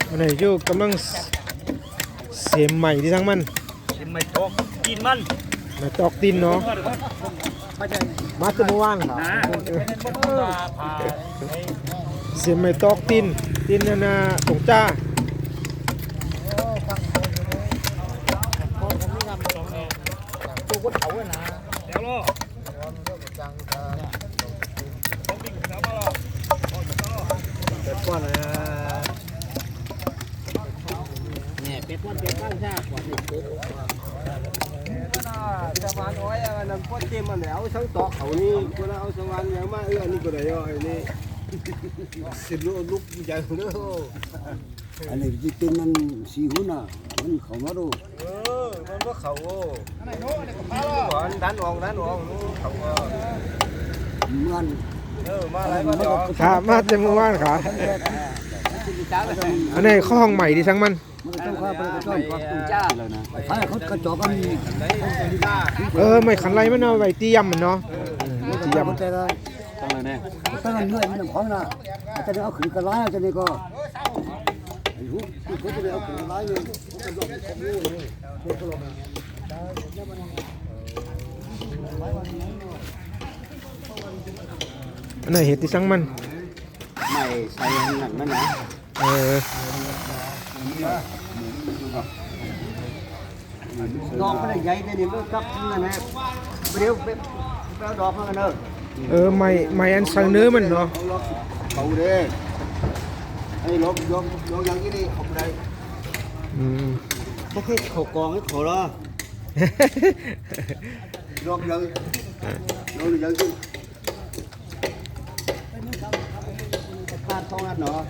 อันไหนอยู่กำลังเสียมใหม่ที่ทั้งมัน กินไม่ตกกินมัน ไม่ตอกตินเนาะมาตั้งเมื่อวานครับเสียมไม่ตอกตินนั่นน่ะตงจ้าเดี๋ยวรอเนี่ยเป็ดวันเป็ดบ้างใช่กว่าจะวานอ้อยนั่นพอเต็มมันแล้วทั้งตอกเขานี่คนเอาสวานอย่างมาอันนี้ก็ได้ย่อยนี่สิลูกใหญ่เด้อ อันนี้จิตมันสีหุ่นอ่ะมันเขามาดู มันก็เขาดันออกเขา มัน มาอะไรมาดอก ครับมาตั้งเมื่อวานครับอันไหนข้อห้องใหม่ที่ทั้งมัน มันต้องข้าไปก็ต้องกับตุ้งจ้าแล้วนะใช่เขากระจอกกัน ไม่ขันไรมันเอาไว้เตรียมมันเนาะเตรียม แต่ละตั้งเงื่อนมันของนะจะได้เอาขืนกระไรจะได้ก็ไอ้หูเขาจะได้เอาขืนกระไรเนี่ยเขาจะลงของงูเลยเขาลง อันไหนเห็ดที่ทั้งมัน ไม่ใส่หนังมันนะ น้องไม่ได้ใหญ่แต่นี่มันกับนั่นแหละเดี๋ยวไปเอาดอกมากันเนอะ ไม่อันสังเนื้อมันเนาะ เขาเด้ไอ้ลบยกอย่างนี้นี่เขาได้ โอเคเขากองให้เขาละยกอย่างจริงการทองอันเนาะ